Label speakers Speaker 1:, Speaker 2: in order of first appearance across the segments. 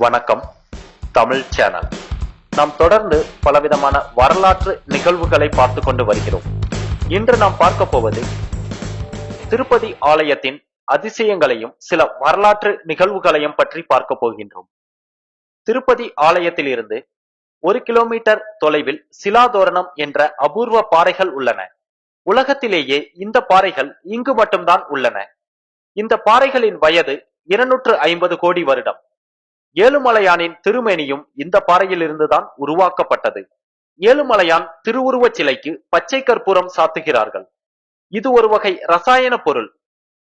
Speaker 1: வணக்கம். தமிழ் சேனல். நாம் தொடர்ந்து பலவிதமான வரலாற்று நிகழ்வுகளை பார்த்து கொண்டு வருகிறோம். இன்று நாம் பார்க்க போவது திருப்பதி ஆலயத்தின் அதிசயங்களையும் சில வரலாற்று நிகழ்வுகளையும் பற்றி பார்க்க போகின்றோம். திருப்பதி ஆலயத்தில் இருந்து 1 கிலோமீட்டர் தொலைவில் சிலாதோரணம் என்ற அபூர்வ பாறைகள் உள்ளன. உலகத்திலேயே இந்த பாறைகள் இங்கு மட்டும்தான் உள்ளன. இந்த பாறைகளின் வயது 250 கோடி வருடம். ஏழுமலையானின் திருமேனியும் இந்த பாறையில் இருந்துதான் உருவாக்கப்பட்டது. ஏழுமலையான் திருவுருவச் சிலைக்கு பச்சை கற்பூரம் சாத்துகிறார்கள். இது ஒரு வகை ரசாயன பொருள்,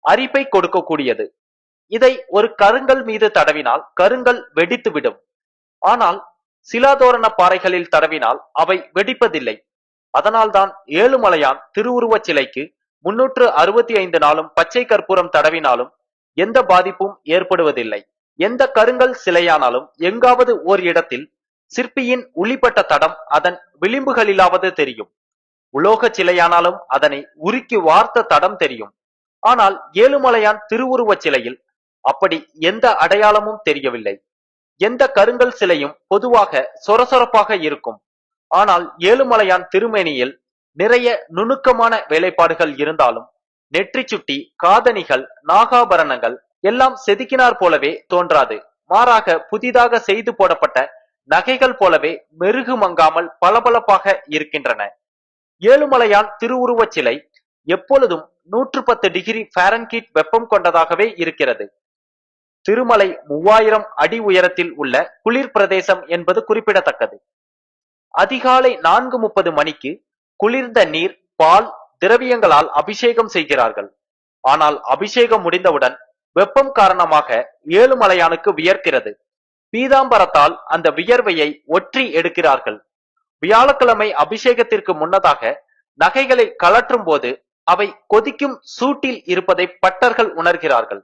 Speaker 1: அரிப்பை கொடுக்கக்கூடியது. இதை ஒரு கருங்கல் மீது தடவினால் கருங்கல் வெடித்துவிடும். ஆனால் சிலாதோரண பாறைகளில் தடவினால் அவை வெடிப்பதில்லை. அதனால்தான் ஏழுமலையான் திருவுருவச் சிலைக்கு 365 நாளும் பச்சை கற்பூரம் தடவினாலும் எந்த பாதிப்பும் ஏற்படுவதில்லை. எந்த கருங்கல் சிலையானாலும் எங்காவது ஓர் இடத்தில் சிற்பியின் உளிப்பட்ட தடம் அதன் விளிம்புகளிலாவது தெரியும். உலோக சிலையானாலும் அதனை உருக்கி வார்த்த தடம் தெரியும். ஆனால் ஏழுமலையான் திருவுருவச் சிலையில் அப்படி எந்த அடையாளமும் தெரியவில்லை. எந்த கருங்கல் சிலையும் பொதுவாக சொரசொரப்பாக இருக்கும். ஆனால் ஏழுமலையான் திருமேனியில் நிறைய நுணுக்கமான வேலைப்பாடுகள் இருந்தாலும் நெற்றி சுட்டி, காதணிகள், நாகாபரணங்கள் எல்லாம் செதுக்கினார் போலவே தோன்றாது. மாறாக புதிதாக செய்து போடப்பட்ட நகைகள் போலவே மெருகு மங்காமல் பளபளப்பாக இருக்கின்றன. ஏழுமலையான் திருவுருவச் சிலை எப்பொழுதும் 110 டிகிரி ஃபாரன்ஹீட் வெப்பம் கொண்டதாகவே இருக்கிறது. திருமலை 3000 அடி உயரத்தில் உள்ள குளிர் பிரதேசம் என்பது குறிப்பிடத்தக்கது. அதிகாலை 4:30 மணிக்கு குளிர்ந்த நீர், பால், திரவியங்களால் அபிஷேகம் செய்கிறார்கள். ஆனால் அபிஷேகம் முடிந்தவுடன் வெப்பம் காரணமாக ஏழுமலையானுக்கு வியர்க்கிறது. பீதாம்பரத்தால் அந்த வியர்வையை ஒற்றி எடுக்கிறார்கள். வியாழக்கிழமை அபிஷேகத்திற்கு முன்னதாக நகைகளை கழற்றும் போது அவை கொதிக்கும் சூட்டில் இருப்பதை பட்டர்கள் உணர்கிறார்கள்.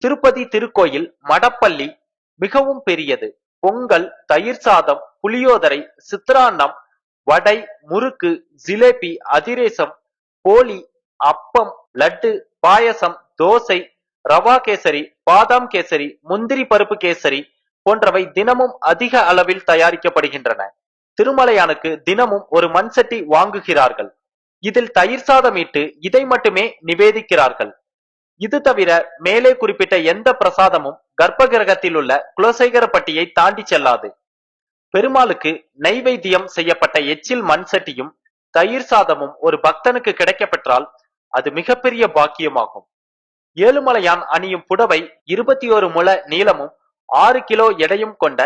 Speaker 1: திருப்பதி திருக்கோயில் மடப்பள்ளி மிகவும் பெரியது. பொங்கல், தயிர் சாதம், புளியோதரை, சித்திரான்னம், வடை, முறுக்கு, ஜிலேபி, அதிரேசம், போலி, அப்பம், லட்டு, பாயசம், தோசை, ரவா கேசரி, பாதாம் கேசரி, முந்திரி பருப்பு கேசரி போன்றவை தினமும் அதிக அளவில் தயாரிக்கப்படுகின்றன. திருமலையானுக்கு தினமும் ஒரு மண் சட்டி வாங்குகிறார்கள். இதில் தயிர் சாதம் இட்டு இதை மட்டுமே நிவேதிக்கிறார்கள். இது தவிர மேலே குறிப்பிட்ட எந்த பிரசாதமும் கர்ப்ப கிரகத்தில் உள்ள குலசேகரப்பட்டியை தாண்டி செல்லாது. பெருமாளுக்கு நைவேத்தியம் செய்யப்பட்ட எச்சில் மண் சட்டியும் தயிர் சாதமும் ஒரு பக்தனுக்கு கிடைக்கப்பெற்றால் அது மிகப்பெரிய பாக்கியமாகும். ஏழுமலையான் அணியும் புடவை 21 முழ நீளமும் 6 கிலோ எடையும் கொண்ட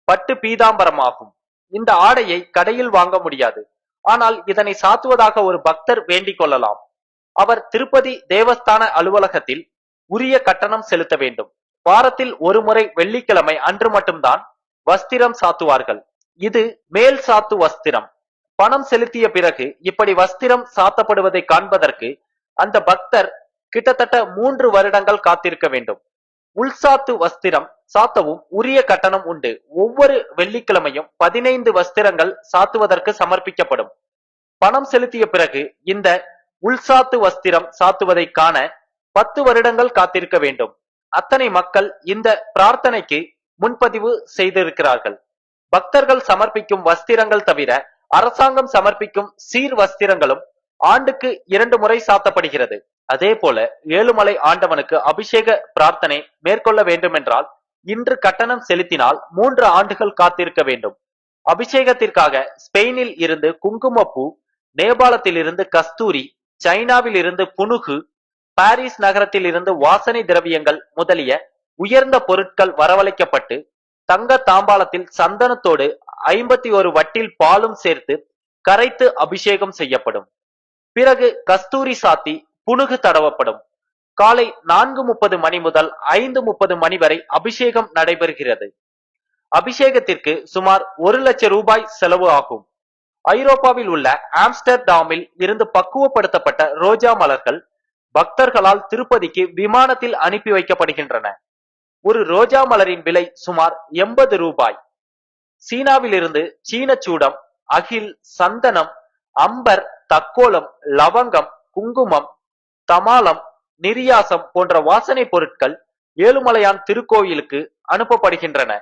Speaker 1: பட்டு பீதாம்பரமாகும். இந்த ஆடையை கடையில் வாங்க முடியாது. ஆனால் இதனை சாத்துவதாக ஒரு பக்தர் வேண்டிக் கொள்ளலாம். அவர் திருப்பதி தேவஸ்தான அலுவலகத்தில் உரிய கட்டணம் செலுத்த வேண்டும். வாரத்தில் ஒரு முறை வெள்ளிக்கிழமை அன்று மட்டும்தான் வஸ்திரம் சாத்துவார்கள். இது மேல் சாத்து வஸ்திரம். பணம் செலுத்திய பிறகு இப்படி வஸ்திரம் சாத்தப்படுவதை காண்பதற்கு அந்த பக்தர் கிட்டத்தட்ட 3 வருடங்கள் காத்திருக்க வேண்டும். உள்சாத்து வஸ்திரம் சாத்தவும் உரிய கட்டணம் உண்டு. ஒவ்வொரு வெள்ளிக்கிழமையும் 15 வஸ்திரங்கள் சாத்துவதற்கு சமர்ப்பிக்கப்படும். பணம் செலுத்திய பிறகு இந்த உள்சாத்து வஸ்திரம் சாத்துவதை காண 10 வருடங்கள் காத்திருக்க வேண்டும். அத்தனை மக்கள் இந்த பிரார்த்தனைக்கு முன்பதிவு செய்திருக்கிறார்கள். பக்தர்கள் சமர்ப்பிக்கும் வஸ்திரங்கள் தவிர அரசாங்கம் சமர்ப்பிக்கும் சீர் வஸ்திரங்களும் ஆண்டுக்கு 2 முறை சாத்தப்படுகிறது. அதே போல ஏழுமலை ஆண்டவனுக்கு அபிஷேக பிரார்த்தனை மேற்கொள்ள வேண்டும் என்றால் இன்று கட்டணம் செலுத்தினால் 3 ஆண்டுகள் காத்திருக்க வேண்டும். அபிஷேகத்திற்காக ஸ்பெயினில் இருந்து குங்குமப்பூ, நேபாளத்தில் இருந்து கஸ்தூரி, சைனாவில் இருந்து புனுகு, பாரிஸ் நகரத்தில் இருந்து வாசனை திரவியங்கள் முதலிய உயர்ந்த பொருட்கள் வரவழைக்கப்பட்டு தங்க தாம்பாளத்தில் சந்தனத்தோடு 51 வட்டில் பாலும் சேர்த்து கரைத்து அபிஷேகம் செய்யப்படும். பிறகு கஸ்தூரி சாத்தி புனுகு தடவப்படும். காலை 4:30 மணி முதல் 5:30 மணி வரை அபிஷேகம் நடைபெறுகிறது. அபிஷேகத்திற்கு சுமார் 1 லட்சம் ரூபாய் செலவு ஆகும். ஐரோப்பாவில் உள்ள ஆம்ஸ்டர்டாமில் இருந்து பக்குவப்படுத்தப்பட்ட ரோஜா மலர்கள் பக்தர்களால் திருப்பதிக்கு விமானத்தில் அனுப்பி வைக்கப்படுகின்றன. ஒரு ரோஜா மலரின் விலை சுமார் 80 ரூபாய். சீனாவில் இருந்து சீனச்சூடம், அகில், சந்தனம், அம்பர், தக்கோலம், லவங்கம், குங்குமம், தமாலம், நிரியாசம் போன்ற வாசனை பொருட்கள் ஏழுமலையான் திருக்கோயிலுக்கு அனுப்பப்படுகின்றன.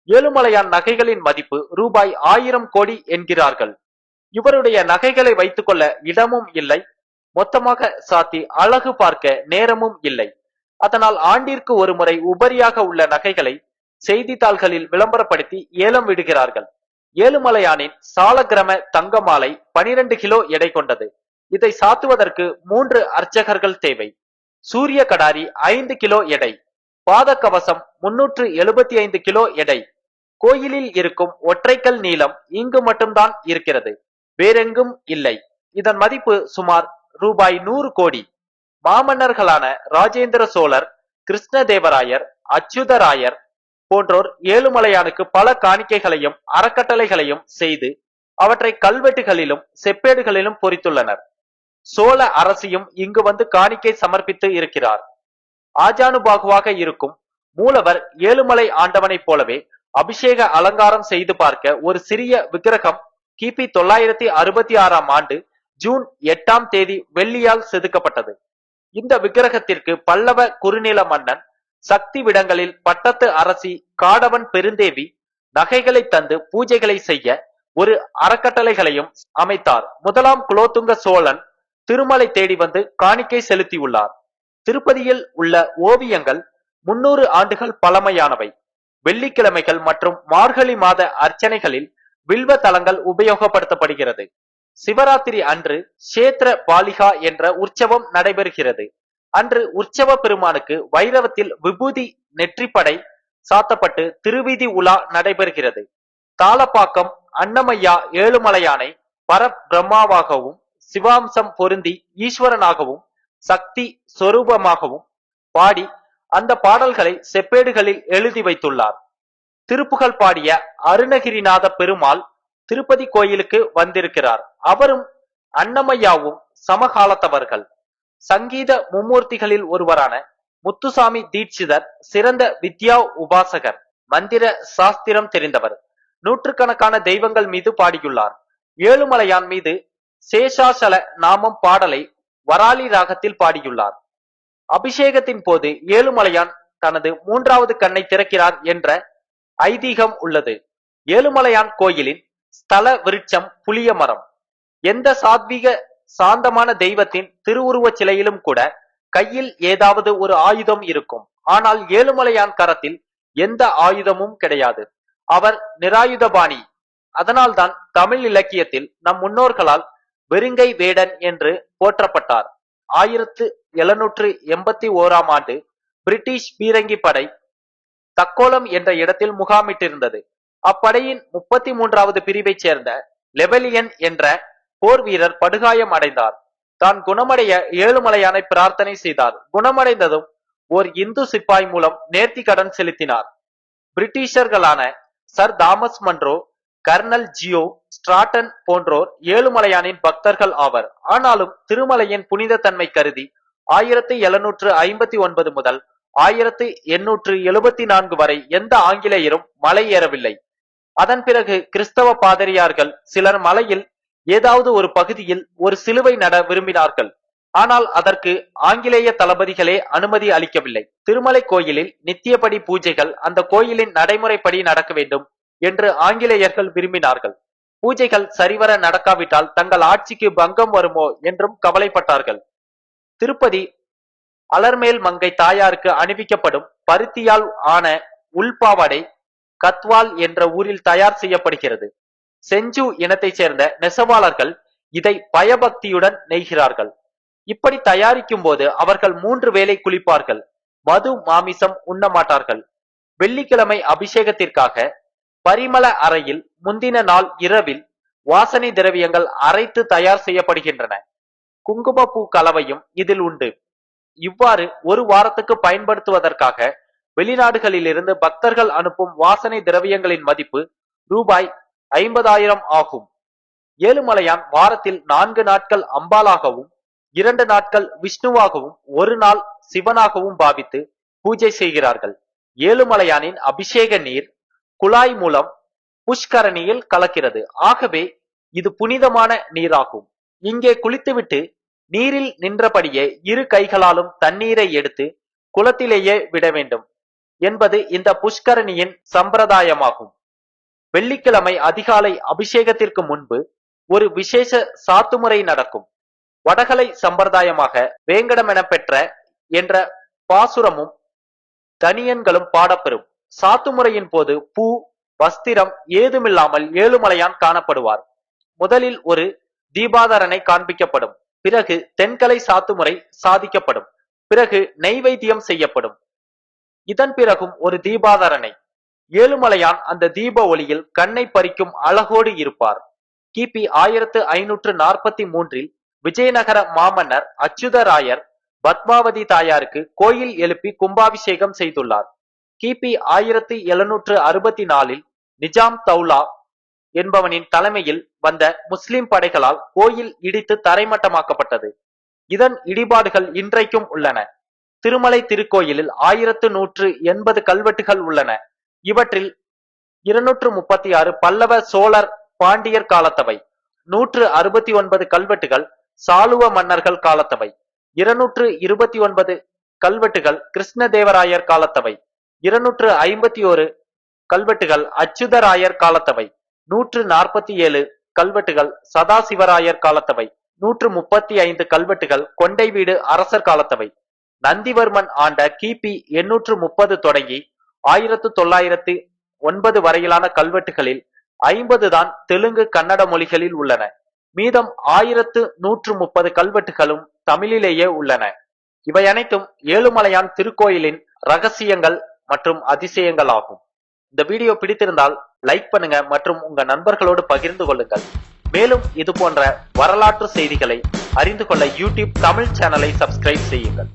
Speaker 1: ஏழுமலையான் நகைகளின் மதிப்பு ரூபாய் 1000 கோடி என்கிறார்கள். இவருடைய நகைகளை வைத்துக் கொள்ள இடமும் இல்லை, மொத்தமாக சாத்தி அழகு பார்க்க நேரமும் இல்லை. அதனால் ஆண்டிற்கு ஒரு முறை உபரியாக உள்ள நகைகளை செய்தித்தாள்களில் விளம்பரப்படுத்தி ஏலம் விடுகிறார்கள். ஏழுமலையானின் சாலக்கிரம தங்க மாலை 12 கிலோ எடை கொண்டது. இதை சாத்துவதற்கு 3 அர்ச்சகர்கள் தேவை. சூரிய கடாரி 5 கிலோ எடை. பாத கவசம் 375 கிலோ எடை. கோயிலில் இருக்கும் ஒற்றைக்கல் நீளம் இங்கு மட்டும்தான் இருக்கிறது, வேறெங்கும் இல்லை. இதன் மதிப்பு சுமார் ரூபாய் 100 கோடி. மாமன்னர்களான ராஜேந்திர சோழர், கிருஷ்ணதேவராயர், அச்சுதராயர் போன்றோர் ஏழுமலையானுக்கு பல காணிக்கைகளையும் அறக்கட்டளைகளையும் செய்து அவற்றை கல்வெட்டுகளிலும் செப்பேடுகளிலும் பொறித்துள்ளனர். சோழ அரசியும் இங்கு வந்து காணிக்கை சமர்ப்பித்து இருக்கிறார். ஆஜானுபாகுவாக இருக்கும் மூலவர் ஏழுமலை ஆண்டவனைப் போலவே அபிஷேக அலங்காரம் செய்து பார்க்க ஒரு சிறிய விக்கிரகம் கிபி 966ஆம் ஆண்டு ஜூன் 8ஆம் தேதி வெள்ளியால் செதுக்கப்பட்டது. இந்த விக்கிரகத்திற்கு பல்லவ குறுநில மன்னன் சக்தி விடங்களில் பட்டத்து அரசி காடவன் பெருந்தேவி நகைகளை தந்து பூஜைகளை செய்ய ஒரு அறக்கட்டளைகளையும் அமைத்தார். முதலாம் குலோத்துங்க சோழன் திருமலை தேடி வந்து காணிக்கை செலுத்தியுள்ளார். திருப்பதியில் உள்ள ஓவியங்கள் 300 ஆண்டுகள் பழமையானவை. வெள்ளிக்கிழமைகள் மற்றும் மார்கழி மாத அர்ச்சனைகளில் வில்வ தலங்கள் உபயோகப்படுத்தப்படுகிறது. சிவராத்திரி அன்று கஷேத்திர பாலிகா என்ற உற்சவம் நடைபெறுகிறது. அன்று உற்சவ பெருமானுக்கு வைரவத்தில் விபூதி நெற்றிப்படை சாத்தப்பட்டு திருவீதி உலா நடைபெறுகிறது. தாளப்பாக்கம் அன்னமையா ஏழுமலையானை பரபிரம்மாவாகவும் சிவாம்சம் பொருந்தி ஈஸ்வரனாகவும் சக்தி சொரூபமாகவும் பாடி அந்த பாடல்களை செப்பேடுகளில் எழுதி வைத்துள்ளார். திருப்புகழ் பாடிய அருணகிரிநாத பெருமாள் திருப்பதி கோயிலுக்கு வந்திருக்கிறார். அவரும் அன்னமையாவும் சமகாலத்தவர்கள். சங்கீத மும்மூர்த்திகளில் ஒருவரான முத்துசாமி தீட்சிதர் சிறந்த வித்யா உபாசகர், மந்திர சாஸ்திரம் தெரிந்தவர். நூற்றுக்கணக்கான தெய்வங்கள் மீது பாடியுள்ளார். ஏழுமலையான் மீது சேஷாசல நாமம் பாடலை வராளி ராகத்தில் பாடியுள்ளார். அபிஷேகத்தின் போது ஏழுமலையான் தனது 3வது கண்ணை திறக்கிறார் என்ற ஐதீகம் உள்ளது. ஏழுமலையான் கோயிலின் ஸ்தல விருட்சம் புளிய மரம். எந்த சாத்வீக சாந்தமான தெய்வத்தின் திருவுருவச் சிலையிலும் கூட கையில் ஏதாவது ஒரு ஆயுதம் இருக்கும். ஆனால் ஏழுமலையான் கரத்தில் எந்த ஆயுதமும் கிடையாது. அவர் நிராயுதபாணி. அதனால்தான் தமிழ் இலக்கியத்தில் நம் முன்னோர்களால் வெறுங்கை வேடன் என்று போற்றப்பட்டார். 1781ஆம் ஆண்டு பிரிட்டிஷ் பீரங்கி படை தக்கோலம் என்ற இடத்தில் முகாமிட்டிருந்தது. அப்படையின் 33வது பிரிவைச் சேர்ந்த லெவலியன் என்ற போர் வீரர் படுகாயம் அடைந்தார். தான் குணமடைய ஏழுமலையானை பிரார்த்தனை செய்தார். குணமடைந்ததும் ஓர் இந்து சிப்பாய் மூலம் நேர்த்தி கடன் செலுத்தினார். பிரிட்டிஷர்களான sir Thomas Munro, colonel Geo Stratton போன்றோர் ஏழுமலையானின் பக்தர்கள் ஆவர். ஆனாலும் திருமலையின் புனித தன்மை கருதி 1759 முதல் 1874 வரை எந்த ஆங்கிலேயரும் மலை ஏறவில்லை. அதன் பிறகு கிறிஸ்தவ பாதிரியார்கள் சிலர் மலையில் ஏதாவது ஒரு பகுதியில் ஒரு சிலுவை நட விரும்பினார்கள். ஆனால் அதற்கு ஆங்கிலேய தளபதிகளே அனுமதி அளிக்கவில்லை. திருமலை கோயிலில் நித்தியப்படி பூஜைகள் அந்த கோயிலின் நடைமுறைப்படி நடக்க வேண்டும் என்று ஆங்கிலேயர்கள் விரும்பினார்கள். பூஜைகள் சரிவர நடக்காவிட்டால் தங்கள் ஆட்சிக்கு பங்கம் வருமோ என்றும் கவலைப்பட்டார்கள். திருப்பதி அலர்மேல் மங்கை தாயாருக்கு அணிவிக்கப்படும் பருத்தியால் ஆன உள்பாவாடை கத்வால் என்ற ஊரில் தயார் செய்யப்படுகிறது. செஞ்சு இனத்தைச் சேர்ந்த நெசவாளர்கள் இதை பயபக்தியுடன் நெய்கிறார்கள். இப்படி தயாரிக்கும் போது அவர்கள் 3 வேளை குளிப்பார்கள். மது மாமிசம் உண்ண மாட்டார்கள். வெள்ளிக்கிழமை அபிஷேகத்திற்காக பரிமள அறையில் முந்தின நாள் இரவில் வாசனை திரவியங்கள் அரைத்து தயார் செய்யப்படுகின்றன. குங்குமப்பூ கலவையும் இதில் உண்டு. இவ்வாறு ஒரு வாரத்துக்கு பயன்படுத்துவதற்காக வெளிநாடுகளில் இருந்து பக்தர்கள் அனுப்பும் வாசனை திரவியங்களின் மதிப்பு ரூபாய் 50,000 ஆகும். ஏழுமலையான் வாரத்தில் 4 நாட்கள் அம்பாலாகவும் 2 நாட்கள் விஷ்ணுவாகவும் 1 நாள் சிவனாகவும் பாவித்து பூஜை செய்கிறார்கள். ஏழுமலையானின் அபிஷேக நீர் குழாய் மூலம் புஷ்கரணியில் கலக்கிறது. ஆகவே இது புனிதமான நீராகும். இங்கே குளித்துவிட்டு நீரில் நின்றபடியே 2 கைகளாலும் தண்ணீரை எடுத்து குளத்திலேயே விட வேண்டும். என்பது இந்த புஷ்கரணியின் சம்பிரதாயமாகும். வெள்ளிக்கிழமை அதிகாலை அபிஷேகத்திற்கு முன்பு ஒரு விசேஷ சாத்துமுறை நடக்கும். வடகலை சம்பிரதாயமாக வேங்கடமென பெற்ற என்ற பாசுரமும் தனியன்களும் பாடப்பெறும். சாத்துமுறையின் போது பூ, வஸ்திரம் ஏதுமில்லாமல் ஏழுமலையான் காணப்படுவார். முதலில் ஒரு தீபாதரனை காண்பிக்கப்படும். பிறகு தென்கலை சாத்துமுறை சாதிக்கப்படும். பிறகு நெய்வேத்தியம் செய்யப்படும். இதன் பிறகும் ஒரு தீபாதரனை. ஏழுமலையான் அந்த தீப ஒளியில் கண்ணை பறிக்கும் அழகோடு இருப்பார். கிபி 1543 விஜயநகர மாமன்னர் அச்சுதராயர் பத்மாவதி தாயாருக்கு கோயில் எழுப்பி கும்பாபிஷேகம் செய்துள்ளார். கிபி 1764 நிஜாம் தௌலா என்பவனின் தலைமையில் வந்த முஸ்லிம் படைகளால் கோயில் இடித்து தரைமட்டமாக்கப்பட்டது. இதன் இடிபாடுகள் இன்றைக்கும் உள்ளன. திருமலை திருக்கோயிலில் 1180 கல்வெட்டுகள் உள்ளன. இவற்றில் 236 பல்லவ, சோழர், பாண்டியர் காலத்தவை. 169 கல்வெட்டுகள் சாளுவ மன்னர்கள் காலத்தவை. 229 கல்வெட்டுகள் கிருஷ்ணதேவராயர் காலத்தவை. 251 கல்வெட்டுகள் அச்சுதராயர் காலத்தவை. 147 கல்வெட்டுகள் சதாசிவராயர் காலத்தவை. 135 கல்வெட்டுகள் கொண்டை வீடு அரசர் காலத்தவை. நந்திவர்மன் ஆண்ட கிபி 830 தொடங்கி 1909 வரையிலான கல்வெட்டுகளில் 50 தான் தெலுங்கு, கன்னட மொழிகளில் உள்ளன. மீதம் 1130 கல்வெட்டுகளும் தமிழிலேயே உள்ளன. இவை அனைத்தும் ஏழுமலையான் திருக்கோயிலின் ரகசியங்கள் மற்றும் அதிசயங்கள் ஆகும். இந்த வீடியோ பிடித்திருந்தால் லைக் பண்ணுங்க மற்றும் உங்க நண்பர்களோடு பகிர்ந்து கொள்ளுங்கள். மேலும் இது போன்ற வரலாற்று செய்திகளை அறிந்து கொள்ள யூடியூப் தமிழ் சேனலை சப்ஸ்கிரைப் செய்யுங்கள்.